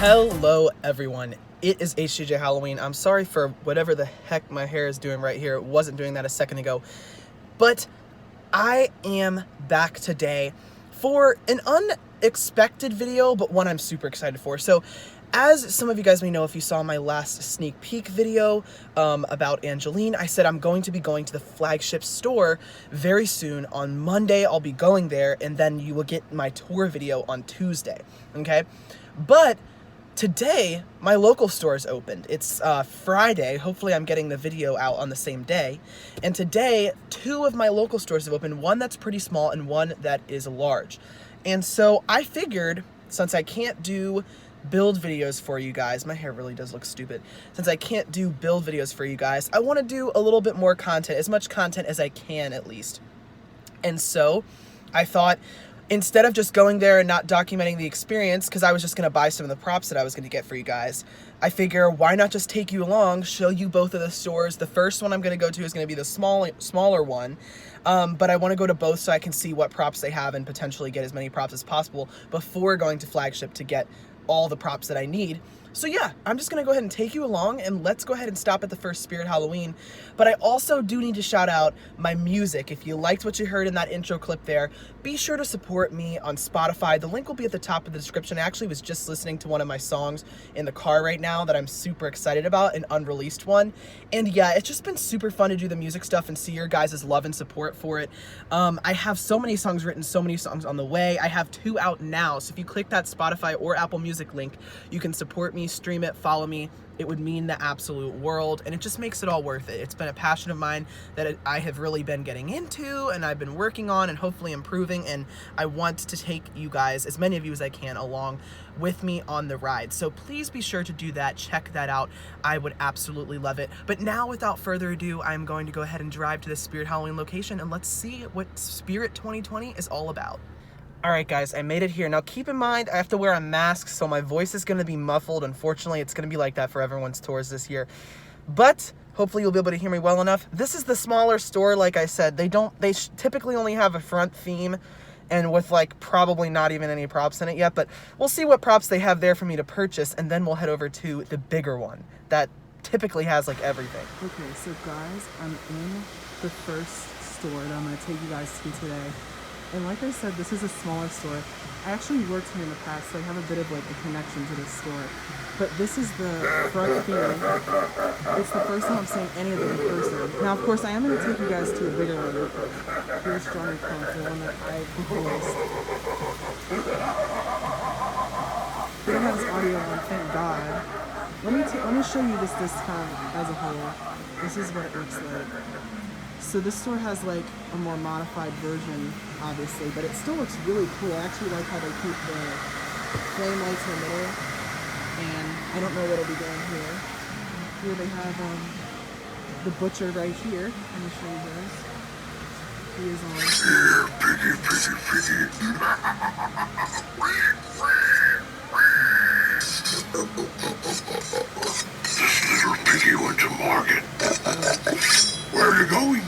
Hello everyone, it is HJJ Halloween. I'm sorry for whatever the heck my hair is doing right here. It wasn't doing that a second ago. But I am back today for an unexpected video, but one I'm super excited for. So as some of you guys may know, if you saw my last sneak peek video about Angeline, I said I'm going to be going to the flagship store very soon. On Monday, I'll be going there, and then you will get my tour video on Tuesday, okay? But today, my local store is opened. It's Friday. Hopefully I'm getting the video out on the same day. And today, two of my local stores have opened, one that's pretty small and one that is large. And so I figured, since I can't do build videos for you guys, my hair really does look stupid. Since I can't do build videos for you guys, I want to do a little bit more content, as much content as I can at least. And so I thought, instead of just going there and not documenting the experience, because I was just going to buy some of the props that I was going to get for you guys, I figure why not just take you along, show you both of the stores. The first one I'm going to go to is going to be the smaller one, but I want to go to both so I can see what props they have and potentially get as many props as possible before going to flagship to get all the props that I need. So yeah, I'm just gonna go ahead and take you along, and let's go ahead and stop at the first Spirit Halloween. But I also do need to shout out my music. If you liked what you heard in that intro clip there, be sure to support me on Spotify. The link will be at the top of the description. I actually was just listening to one of my songs in the car right now that I'm super excited about, an unreleased one. And yeah, it's just been super fun to do the music stuff and see your guys' love and support for it. I have so many songs written, so many songs on the way. I have 2 out now, so if you click that Spotify or Apple Music link, you can support me, stream it, follow me. It would mean the absolute world, and it just makes it all worth it. It's been a passion of mine that I have really been getting into, and I've been working on and hopefully improving, and I want to take you guys, as many of you as I can, along with me on the ride. So please be sure to do that. Check that out. I would absolutely love it. But now, without further ado, I'm going to go ahead and drive to the Spirit Halloween location, and let's see what Spirit 2020 is all about. Alright guys, I made it here. Now keep in mind, I have to wear a mask, so my voice is going to be muffled. Unfortunately, it's going to be like that for everyone's tours this year. But hopefully you'll be able to hear me well enough. This is the smaller store, like I said. They typically only have a front theme, and with like probably not even any props in it yet. But we'll see what props they have there for me to purchase, and then we'll head over to the bigger one that typically has like everything. Okay, so guys, I'm in the first store that I'm going to take you guys to today. And like I said, this is a smaller store. I actually worked here in the past, so I have a bit of like a connection to this store. But this is the front theme. It's the first time I'm seeing any of them in person. Now, of course, I am going to take you guys to a bigger one. Here's Johnny Punk, the one that I proposed. He don't have his audio on, thank God. Let me show you this discount as a whole. This is what it looks like. So this store has like a more modified version, obviously, but it still looks really cool. I actually like how they keep the flame lights in the middle, and I don't know what it'll be doing here. Here they have the butcher right here. Let me show you guys. He is on. This little piggy went to market. Where are you going?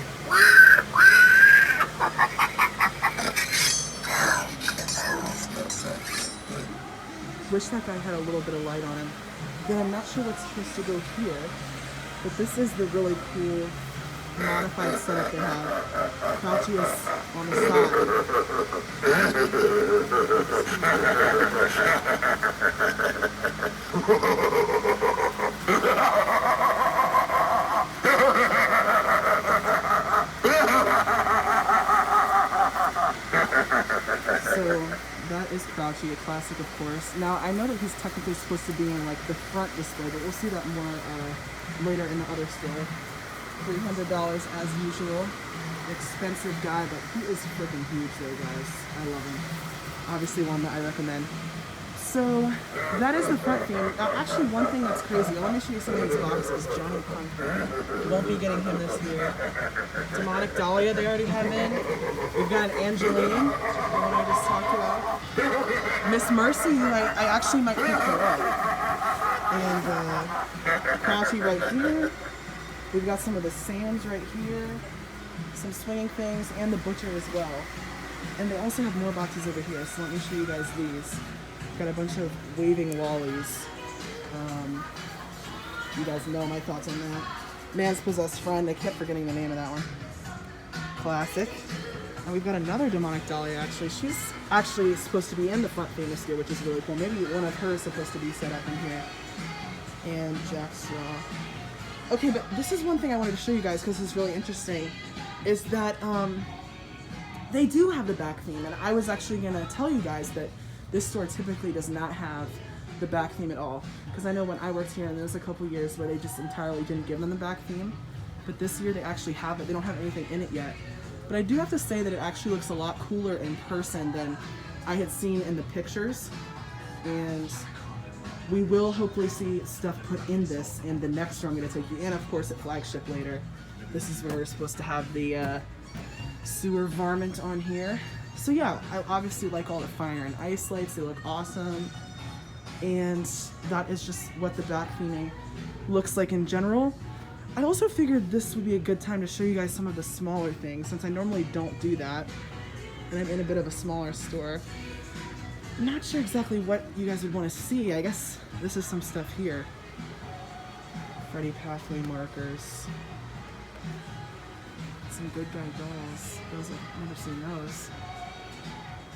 Wish that guy had a little bit of light on him. Then I'm not sure what's supposed to go here, but this is the really cool modified setup they have. Fauci is on the So that is Crouchy, a classic, of course. Now, I know that he's technically supposed to be in like the front display, but we'll see that more later in the other store. $300 as usual. Expensive guy, but he is freaking huge though, guys. I love him. Obviously one that I recommend. So that is the front theme. Now, actually, one thing that's crazy. Let me show you some of these boxes. Johnny Punk. Won't be getting him this year. Demonic Dahlia, they already have in. We've got Angeline, the one I just talked about. Miss Mercy, who I actually might pick her up. And Crouchy right here. We've got some of the Sands right here. Some swinging things, and the Butcher as well. And they also have more boxes over here, so let me show you guys these. Got a bunch of waving lollies. You guys know my thoughts on that. Man's Possessed Friend. I kept forgetting the name of that one. Classic. And we've got another demonic dolly, actually. She's actually supposed to be in the front theme this year, which is really cool. Maybe one of her is supposed to be set up in here. And Jack Straw. Okay, but this is one thing I wanted to show you guys because it's really interesting. Is that they do have the back theme. And I was actually going to tell you guys that this store typically does not have the back theme at all. Because I know when I worked here, and there was a couple years where they just entirely didn't give them the back theme. But this year they actually have it. They don't have anything in it yet. But I do have to say that it actually looks a lot cooler in person than I had seen in the pictures. And we will hopefully see stuff put in this in the next store I'm going to take you. And of course at Flagship later. This is where we're supposed to have the sewer varmint on here. So yeah, I obviously like all the fire and ice lights. They look awesome. And that is just what the back theming looks like in general. I also figured this would be a good time to show you guys some of the smaller things, since I normally don't do that, and I'm in a bit of a smaller store. I'm not sure exactly what you guys would want to see. I guess this is some stuff here. Freddy Pathway markers. Some good guy dolls. Those, I've never seen those.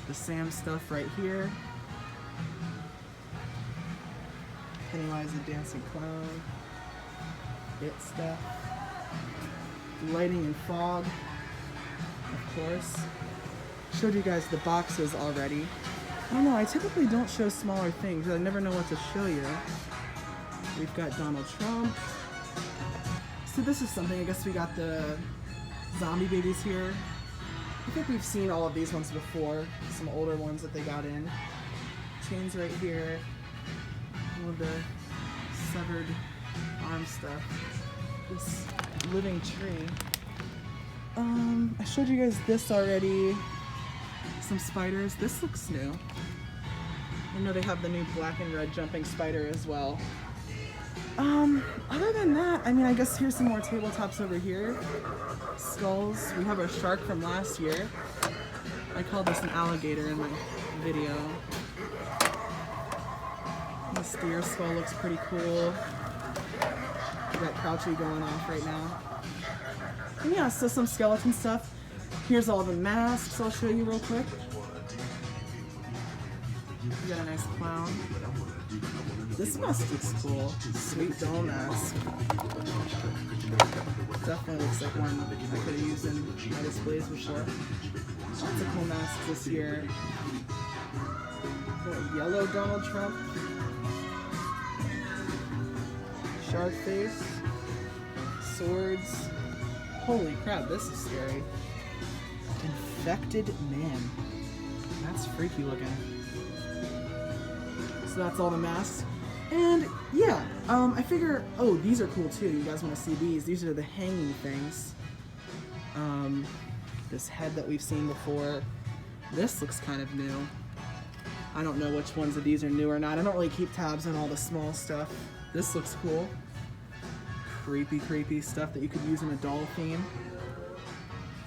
The Sam stuff right here. Pennywise the Dancing Clown. It stuff. Lighting and fog, of course. Showed you guys the boxes already. I don't know, I typically don't show smaller things. I never know what to show you. We've got Donald Trump. So this is something, I guess we got the zombie babies here. I think we've seen all of these ones before. Some older ones that they got in. Chains right here. All of the severed arm stuff. This living tree. I showed you guys this already. Some spiders. This looks new. I know they have the new black and red jumping spider as well. Other than that, I mean, I guess here's some more tabletops over here. Skulls. We have our shark from last year. I called this an alligator in my video. The steer skull looks pretty cool. We got Crouchy going off right now. And yeah, so some skeleton stuff. Here's all the masks I'll show you real quick. We got a nice clown. This mask looks cool. Sweet doll mask. Definitely looks like one I could have used in my displays before. Lots of cool masks this year. Got a yellow Donald Trump. Shark face. Swords. Holy crap, this is scary. Infected man. That's freaky looking. So that's all the masks. And yeah, I figure, oh, these are cool too. You guys want to see these? These are the hanging things. This head that we've seen before. This looks kind of new. I don't know which ones of these are new or not. I don't really keep tabs on all the small stuff. This looks cool. Creepy, creepy stuff that you could use in a doll theme.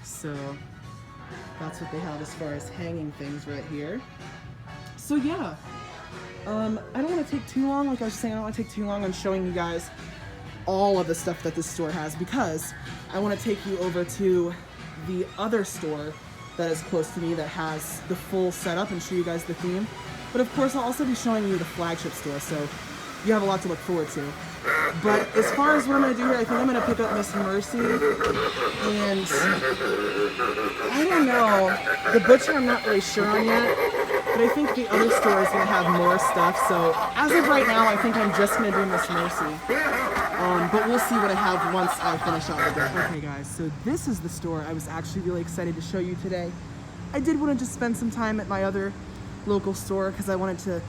So that's what they have as far as hanging things right here. So yeah, I don't want to take too long. Like I was saying, I don't want to take too long on showing you guys all of the stuff that this store has, because I want to take you over to the other store that is close to me that has the full setup and show you guys the theme. But of course, I'll also be showing you the flagship store, so you have a lot to look forward to. But as far as what I'm going to do here, I think I'm going to pick up Miss Mercy, and I don't know, the butcher I'm not really sure on yet, but I think the other store is going to have more stuff, so as of right now, I think I'm just going to do Miss Mercy. But we'll see what I have once I finish out the day. Okay guys, so this is the store I was actually really excited to show you today. I did want to just spend some time at my other local store because I wanted to,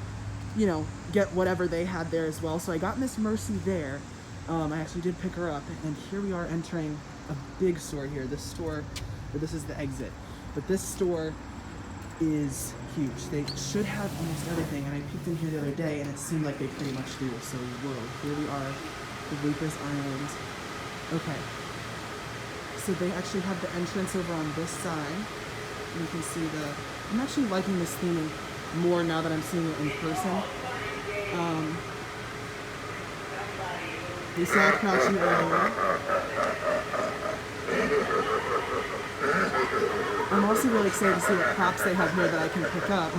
you know, get whatever they had there as well. So I got Miss Mercy there. I actually did pick her up, and here we are entering a big store here. This store, or this is the exit, but this store is huge. They should have almost everything, and I peeked in here the other day and it seemed like they pretty much do. So whoa, here we are, the Reaper's Island. Okay, so they actually have the entrance over on this side. You can see I'm actually liking this theming. more now that I'm seeing it in person. You saw Crouchy earlier. I'm also really excited to see what props they have here that I can pick up.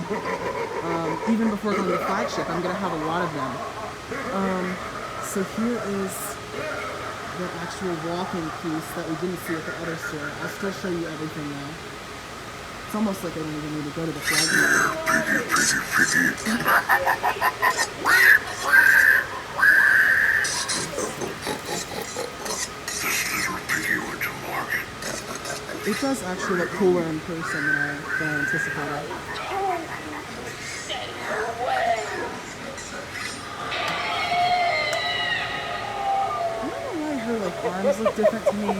Even before going to the flagship, I'm going to have a lot of them. So here is the actual walking piece that we didn't see at the other store. I'll still show you everything now. It's almost like I don't even need to go to the It does actually look cooler in person than I anticipated. I don't know why her like arms look different to me. I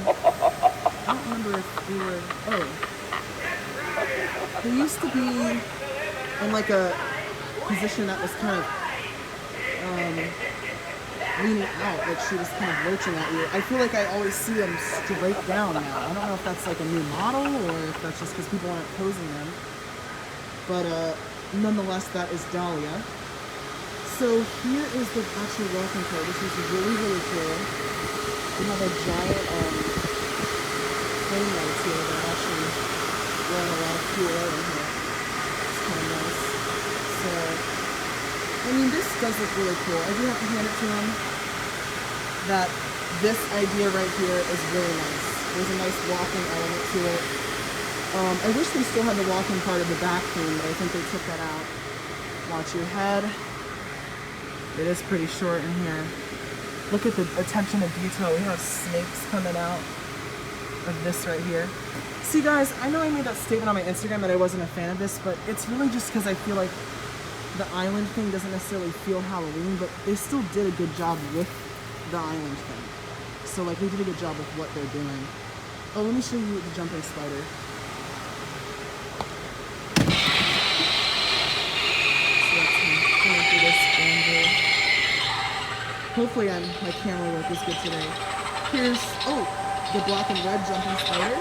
don't remember if they were. Oh, they used to be in like a position that was kind of leaning out, like she was kind of lurching at you. I feel like I always see them straight down now. I don't know if that's like a new model or if that's just because people aren't posing them. But nonetheless, that is Dahlia. So here is the actual welcome card. This is really, really cool. We have a giant flame lights here that actually run a lot of cool light in here. It's kind of nice. So, I mean, this does look really cool. I do have to hand it to him that this idea right here is really nice. There's a nice walking element to it. I wish they still had the walking part of the back thing, but I think they took that out. Watch your head. It is pretty short in here. Look at the attention to detail. We have snakes coming out of this right here. See guys, I know I made that statement on my Instagram that I wasn't a fan of this, but it's really just because I feel like the island thing doesn't necessarily feel Halloween, but they still did a good job with the island thing. So like they did a good job with what they're doing. Oh, let me show you the jumping spider. So that's him. Going through this Andrew. Hopefully my camera work is good today. Here's, the black and red jumping spider.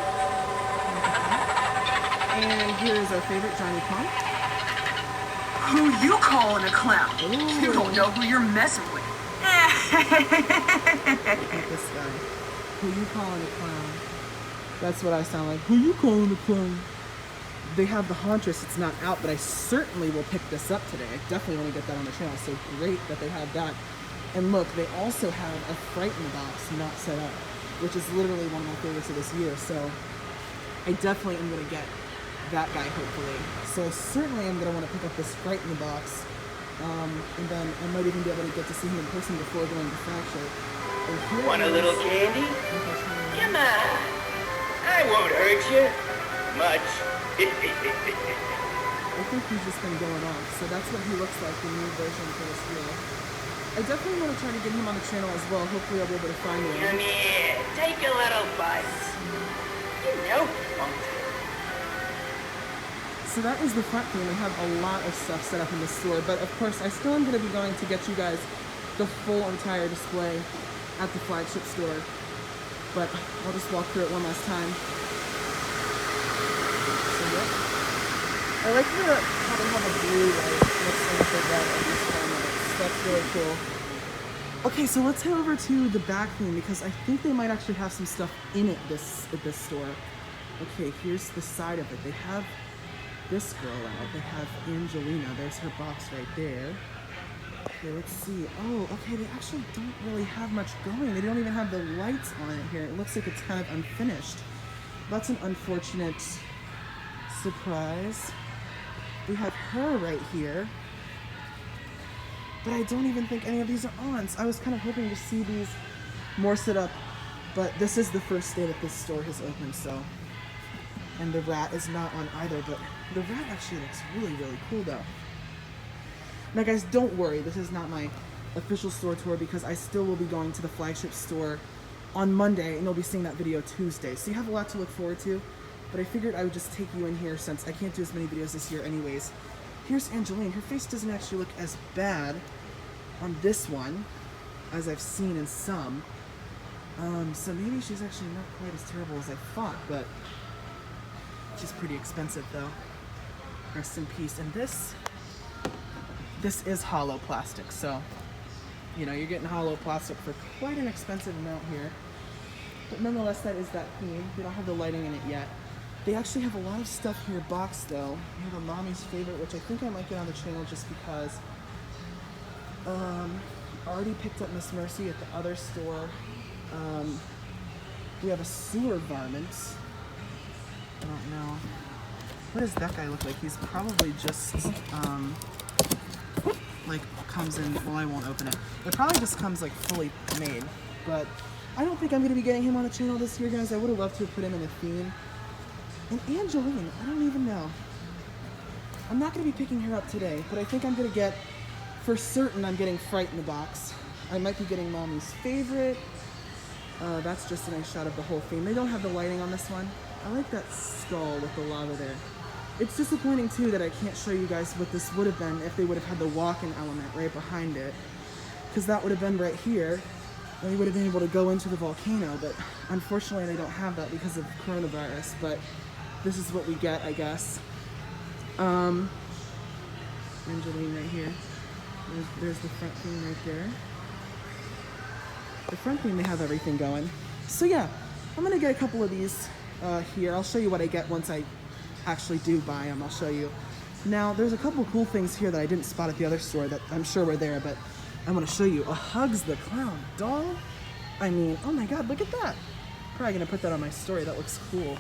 And here's our favorite Johnny Pump. Who you calling a clown? Ooh. You don't know who you're messing with. Look at this guy. Who you calling a clown? That's what I sound like. Who you calling a clown? They have the Hauntress. It's not out, but I certainly will pick this up today. I definitely want to get that on the channel. So great that they have that. And look, they also have a Frighten box not set up, which is literally one of my favorites of this year. So I definitely am going to get that guy, hopefully. So certainly I'm going to want to pick up this Frighten box. And then I might even be able to get to see him in person before going to flagship. Want a little candy? Come on. I won't hurt you. Much. I think he's just been going off. So that's what he looks like, the new version for this year. I definitely want to try to get him on the channel as well. Hopefully I'll be able to find him. Come here. Take a little bite. You know. So that is the front thing. They have a lot of stuff set up in the store, but of course I still am going to be going to get you guys the full entire display at the flagship store. But I'll just walk through it one last time. So yeah. I like how they have a blue light mixed in with the red at this time of it. That's really cool. Okay, so let's head over to the back thing because I think they might actually have some stuff in it at this store. Okay, here's the side of it. They have this girl out. They have Angelina. There's her box right there. Okay, let's see. Oh, okay, they actually don't really have much going. They don't even have the lights on it here. It looks like it's kind of unfinished. That's an unfortunate surprise. We have her right here. But I don't even think any of these are on. So I was kind of hoping to see these more set up. But this is the first day that this store has opened, so. And the rat is not on either, but the rat actually looks really, really cool though. Now guys, don't worry, this is not my official store tour because I still will be going to the flagship store on Monday and you'll be seeing that video Tuesday. So you have a lot to look forward to, but I figured I would just take you in here since I can't do as many videos this year anyways. Here's Angeline. Her face doesn't actually look as bad on this one as I've seen in some. So maybe she's actually not quite as terrible as I thought, but she's pretty expensive though. Rest in peace. And this this is hollow plastic, so you know, you're getting hollow plastic for quite an expensive amount here. But nonetheless, that is that theme. They don't have the lighting in it yet. They actually have a lot of stuff here boxed though. We have a mommy's favorite, which I think I might get on the channel just because I already picked up Miss Mercy at the other store. We have a sewer varmint. I don't know. What does that guy look like? He's probably just like comes in, well, I won't open it. It probably just comes like fully made, but I don't think I'm gonna be getting him on the channel this year, guys. I would have loved to have put him in a theme. And Angeline, I don't even know. I'm not gonna be picking her up today, but I think I'm gonna get, for certain, I'm getting Fright in the box. I might be getting Mommy's favorite. That's just a nice shot of the whole theme. They don't have the lighting on this one. I like that skull with the lava there. It's disappointing too that I can't show you guys what this would have been if they would have had the walk-in element right behind it. Because that would have been right here, and we would have been able to go into the volcano, but unfortunately they don't have that because of coronavirus, but this is what we get, I guess. Angeline right here. There's the front theme right there. The front theme, they have everything going. So yeah, I'm gonna get a couple of these here. I'll show you what I get once I actually do buy them. I'll show you. Now, there's a couple cool things here that I didn't spot at the other store that I'm sure were there, but I want to show you. A Hugs the Clown doll. I mean, oh my god, look at that. Probably gonna put that on my story. That looks cool.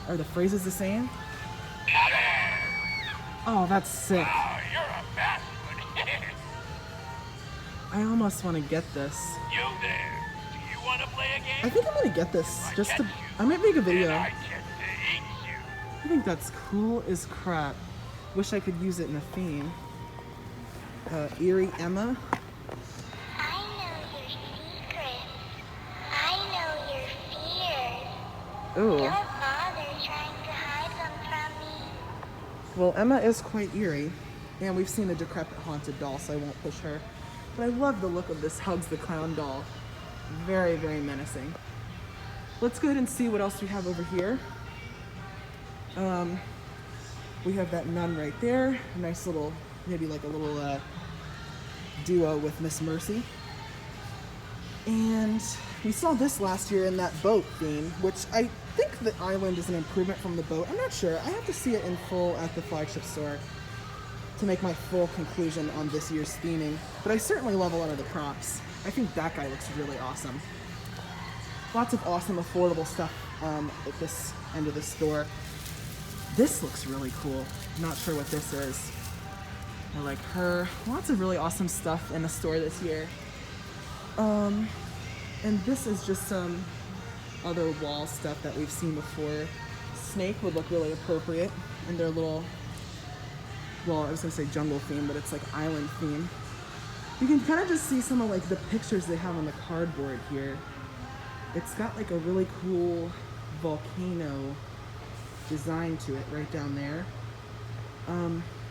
Are the phrases the same? Oh, that's sick. Oh, you're a bastard. I almost want to get this. You there? Do you want to play a game? I think I'm gonna get this just to. I might make a video. I get to eat you. I think that's cool as crap. Wish I could use it in a theme. Eerie Emma. I know your secrets. I know your fears. Ooh. Don't bother trying to hide them from me. Well, Emma is quite eerie, and we've seen the decrepit haunted doll, so I won't push her. But I love the look of this Hugs the Clown doll. Very, very menacing. Let's go ahead and see what else we have over here. We have that nun right there. A nice little, maybe like a little duo with Miss Mercy. And we saw this last year in that boat theme, which I think the island is an improvement from the boat. I'm not sure. I have to see it in full at the flagship store to make my full conclusion on this year's theming. But I certainly love a lot of the props. I think that guy looks really awesome. Lots of awesome, affordable stuff at this end of the store. This looks really cool. Not sure what this is. I like her. Lots of really awesome stuff in the store this year. And this is just some other wall stuff that we've seen before. Snake would look really appropriate in their little, well, I was gonna say jungle theme, but it's like island theme. You can kind of just see some of like the pictures they have on the cardboard here. It's got like a really cool volcano design to it right down there.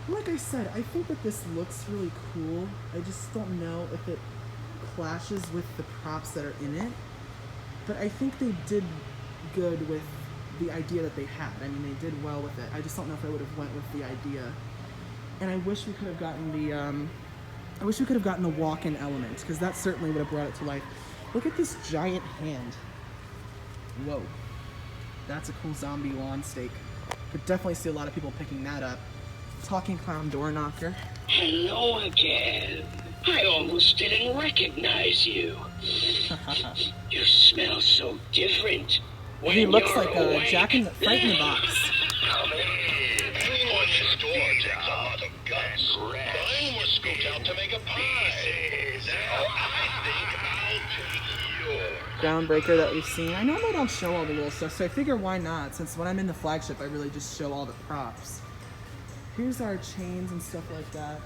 Like I said, I think that this looks really cool. I just don't know if it clashes with the props that are in it. But I think they did good with the idea that they had. I mean, they did well with it. I just don't know if I would have went with the idea. And I wish we could have gotten the walk-in element, because that certainly would have brought it to life. Look at this giant hand. Whoa. That's a cool zombie lawn stake. Could definitely see a lot of people picking that up. Talking clown door knocker. Hello again. I almost didn't recognize you. You smell so different. He looks you're like awake. a Jack in the Fright in the Box. Come in. On this door takes a lot of guts. Mine was scooped out to make a pie. Now I think I'll take yours. Groundbreaker that we've seen. I know they don't show all the little stuff, so I figure why not, since when I'm in the flagship, I really just show all the props. Here's our chains and stuff like that.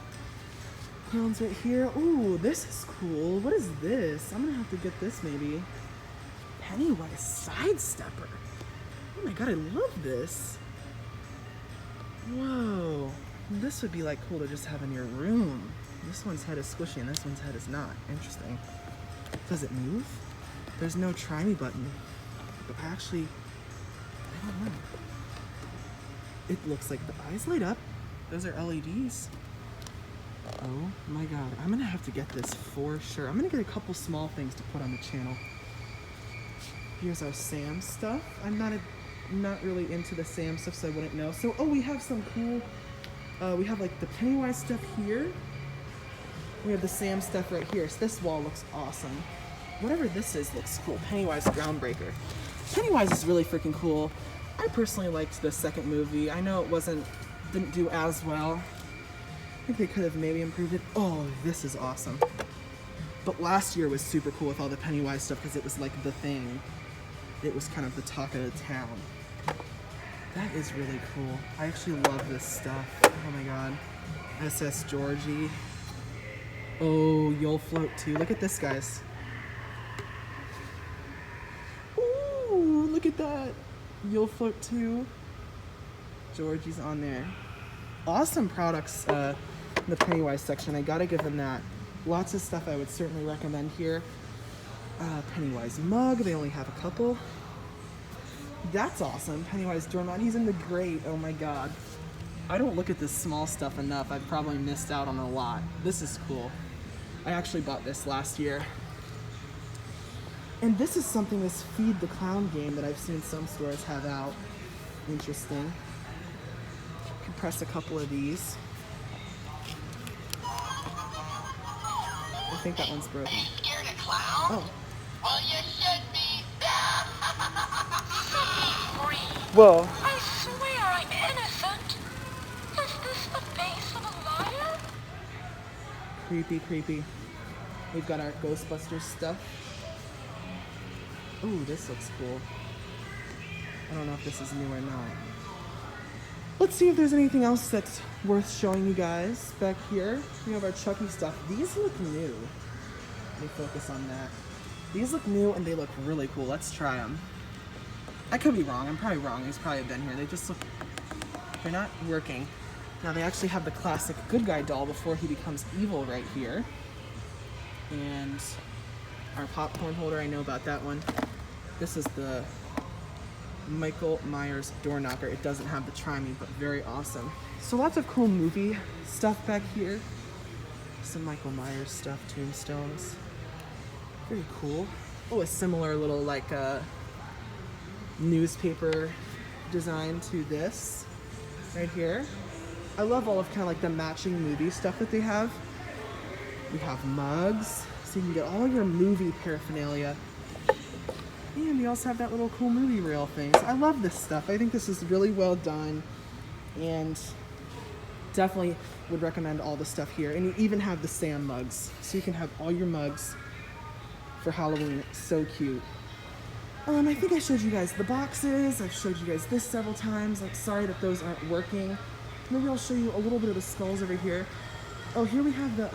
Clowns right here. Ooh, this is cool. What is this? I'm gonna have to get this maybe. Pennywise Sidestepper. Oh my god, I love this. Whoa. This would be like cool to just have in your room. This one's head is squishy and this one's head is not. Interesting. Does it move? There's no try me button. But actually, I don't know. It looks like the eyes light up. Those are LEDs. Oh my god, I'm gonna have to get this for sure. I'm gonna get a couple small things to put on the channel. Here's our Sam stuff. I'm not really into the Sam stuff, so I wouldn't know. So, oh, we have some cool, we have like the Pennywise stuff here. We have the Sam stuff right here. So this wall looks awesome. Whatever this is looks cool. Pennywise Groundbreaker. Pennywise is really freaking cool. I personally liked the second movie. I know it didn't do as well. I think they could have maybe improved it. Oh, this is awesome. But last year was super cool with all the Pennywise stuff because it was like the thing. It was kind of the talk of the town. That is really cool. I actually love this stuff. Oh my god. SS Georgie. Oh, You'll Float Too. Look at this, guys. Ooh, look at that. You'll Float Too. Georgie's on there. Awesome products in the Pennywise section. I gotta give them that. Lots of stuff I would certainly recommend here. Pennywise mug. They only have a couple. That's awesome. Pennywise doormat. He's in the grate. Oh my god. I don't look at this small stuff enough. I've probably missed out on a lot. This is cool. I actually bought this last year. And this is something, this Feed the Clown game that I've seen some stores have out. Interesting. You can press a couple of these. I think that one's broken. Scared of clowns? Oh. Well, you should be. Whoa. I swear I'm innocent. Is this the face of a liar? Creepy, creepy. We've got our Ghostbusters stuff. Ooh, this looks cool. I don't know if this is new or not. Let's see if there's anything else that's worth showing you guys. Back here, we have our Chucky stuff. These look new. Let me focus on that. These look new and they look really cool. Let's try them. I could be wrong. I'm probably wrong. These probably have been here. They just look... They're not working. Now they actually have the classic good guy doll before he becomes evil right here. And our popcorn holder, I know about that one. This is the Michael Myers door knocker. It doesn't have the Try Me, but very awesome. So lots of cool movie stuff back here. Some Michael Myers stuff, tombstones. Very cool. Oh, a similar little like newspaper design to this right here. I love all of kind of like the matching movie stuff that they have. We have mugs, so you can get all your movie paraphernalia. And we also have that little cool movie reel thing. So I love this stuff. I think this is really well done, and definitely would recommend all the stuff here. And you even have the Sam mugs, so you can have all your mugs for Halloween. It's so cute. I think I showed you guys the boxes. I've showed you guys this several times. Like, sorry that those aren't working. Maybe I'll show you a little bit of the skulls over here. Oh, here we have the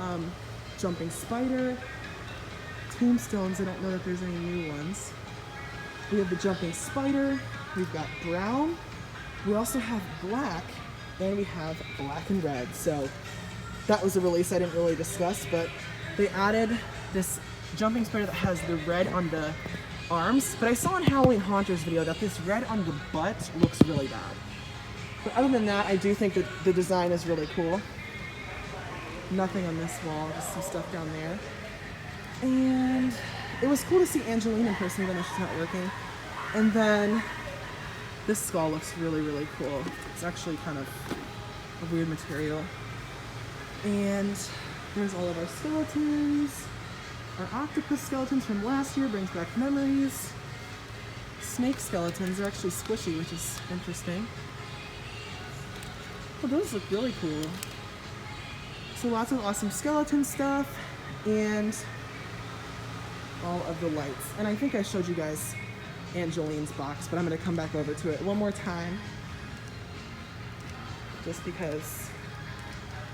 jumping spider. Tombstones, I don't know that there's any new ones. We have the jumping spider. We've got brown. We also have black, and we have black and red. So that was a release I didn't really discuss, but they added this jumping spider that has the red on the arms. But I saw in Halloween Haunters video that this red on the butt looks really bad. But other than that, I do think that the design is really cool. Nothing on this wall, just some stuff down there. And it was cool to see Angeline in person, even though she's not working. And then this skull looks really, really cool. It's actually kind of a weird material. And there's all of our skeletons. Our octopus skeletons from last year brings back memories. Snake skeletons are actually squishy, which is interesting. Well, those look really cool. So lots of awesome skeleton stuff and all of the lights. And I think I showed you guys Angeline's box, but I'm gonna come back over to it one more time just because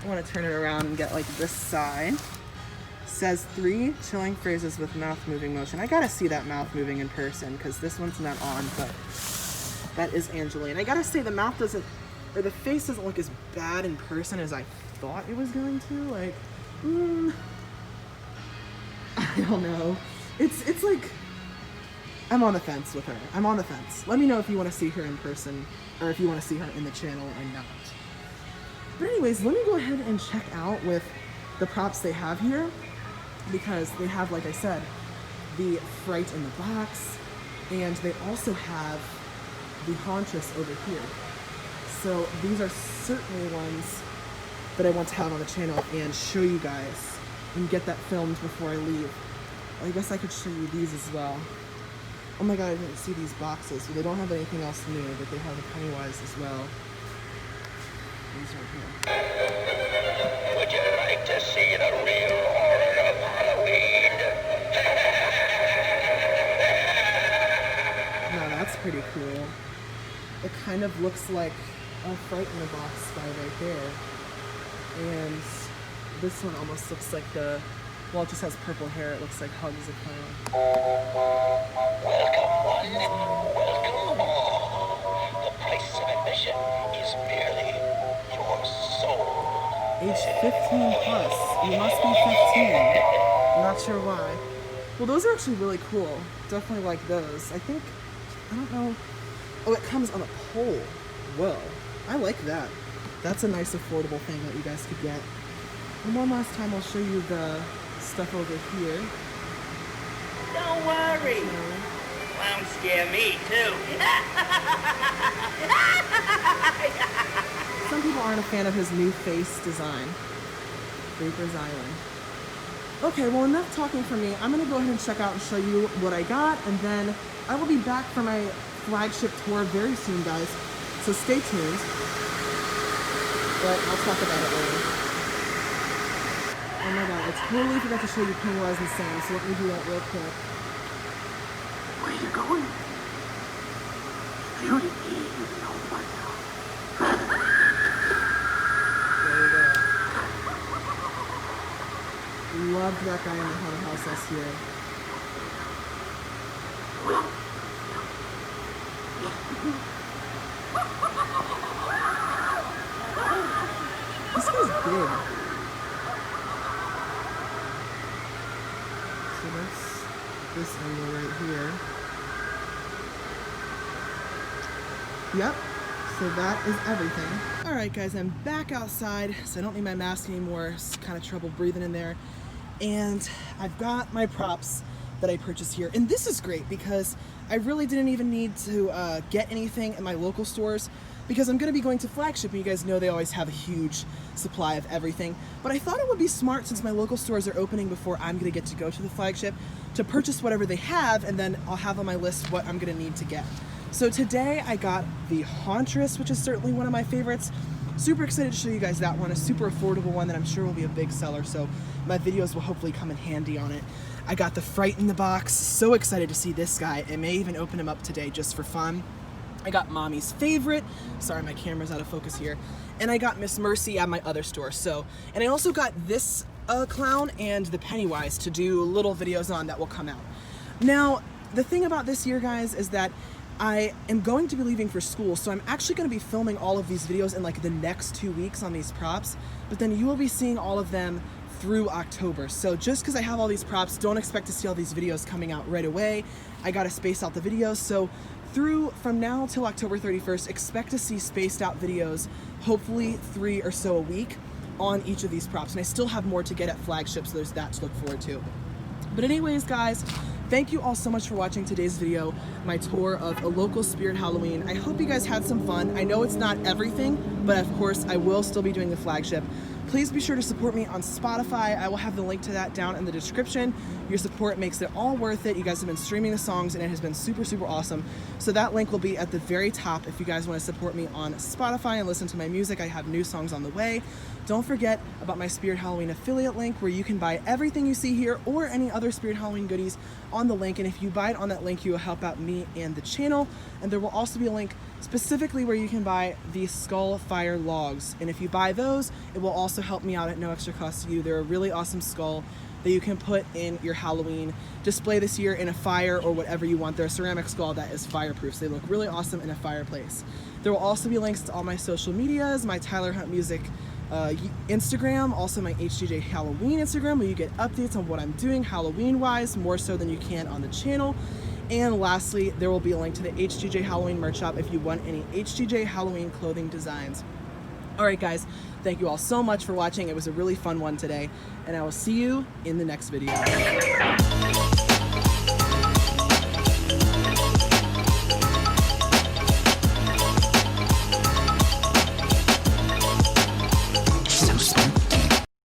I want to turn it around and get like this side. Says 3 chilling phrases with mouth moving motion. I gotta see that mouth moving in person because this one's not on, but that is Angeline. I gotta say the mouth doesn't, or the face doesn't look as bad in person as I thought it was going to. Like, I don't know. It's like, I'm on the fence with her. I'm on the fence. Let me know if you want to see her in person or if you want to see her in the channel or not. But anyways, let me go ahead and check out with the props they have here, because they have, like I said, the Fright in the box, and they also have the Hauntress over here. So these are certainly ones that I want to have on the channel and show you guys and get that filmed before I leave. I guess I could show you these as well. Oh my god, I didn't see these boxes. They don't have anything else new, but they have the Pennywise as well. These right here. Would you like to see the real horror of Halloween? Now that's pretty cool. It kind of looks like a Fright in the Box guy right there. And this one almost looks like the, well, it just has purple hair. It looks like Hugs a Clown. Welcome one, welcome all. The price of admission is merely your soul. Age 15 plus. You must be 15. I'm not sure why. Well, those are actually really cool. Definitely like those. I think, I don't know. Oh, it comes on a pole. Whoa. I like that. That's a nice affordable thing that you guys could get. And one last time I'll show you the stuff over here. Don't worry. Clowns scare me too. Some people aren't a fan of his new face design. Baker's Island. Okay, well, enough talking for me. I'm gonna go ahead and check out and show you what I got, and then I will be back for my flagship tour very soon, guys. So stay tuned. But I'll talk about it later. Oh my god, I totally forgot to show you Pennywise and Sam, so let me do that real quick. Where you going? You didn't even know what There you go. Loved that guy in the haunted house last year. This guy's big. So that's this angle right here. Yep. So that is everything. All right, guys, I'm back outside, so I don't need my mask anymore. It's kind of trouble breathing in there. And I've got my props that I purchased here. And this is great because I really didn't even need to get anything in my local stores, because I'm gonna be going to Flagship, and you guys know they always have a huge supply of everything. But I thought it would be smart, since my local stores are opening before I'm gonna get to go to the Flagship, to purchase whatever they have, and then I'll have on my list what I'm gonna need to get. So today I got the Hauntress, which is certainly one of my favorites. Super excited to show you guys that one, a super affordable one that I'm sure will be a big seller, so my videos will hopefully come in handy on it. I got the Fright in the Box, so excited to see this guy. I may even open him up today just for fun. I got Mommy's Favorite, sorry my camera's out of focus here, and I got Miss Mercy at my other store. So, and I also got this clown and the Pennywise to do little videos on that will come out. Now, the thing about this year, guys, is that I am going to be leaving for school, so I'm actually going to be filming all of these videos in like the next 2 weeks on these props, but then you will be seeing all of them through October. So just because I have all these props, don't expect to see all these videos coming out right away. I gotta space out the videos, so from now till October 31st, expect to see spaced out videos, hopefully 3 or so a week on each of these props. And I still have more to get at Flagship, so there's that to look forward to. But anyways, guys, thank you all so much for watching today's video, my tour of a local Spirit Halloween. I hope you guys had some fun. I know it's not everything, but of course I will still be doing the Flagship. Please be sure to support me on Spotify. I will have the link to that down in the description. Your support makes it all worth it. You guys have been streaming the songs and it has been super, super awesome. So that link will be at the very top if you guys want to support me on Spotify and listen to my music. I have new songs on the way. Don't forget about my Spirit Halloween affiliate link, where you can buy everything you see here or any other Spirit Halloween goodies on the link. And if you buy it on that link, you will help out me and the channel. And there will also be a link specifically where you can buy the Skull Fire logs. And if you buy those, it will also help me out at no extra cost to you. They're a really awesome skull that you can put in your Halloween display this year in a fire or whatever you want. They're a ceramic skull that is fireproof, so they look really awesome in a fireplace. There will also be links to all my social medias, my Tyler Hunt Music Instagram, also my HDJ Halloween Instagram, where you get updates on what I'm doing Halloween-wise, more so than you can on the channel. And lastly, there will be a link to the HDJ Halloween merch shop if you want any HDJ Halloween clothing designs. Alright guys, thank you all so much for watching. It was a really fun one today, and I will see you in the next video.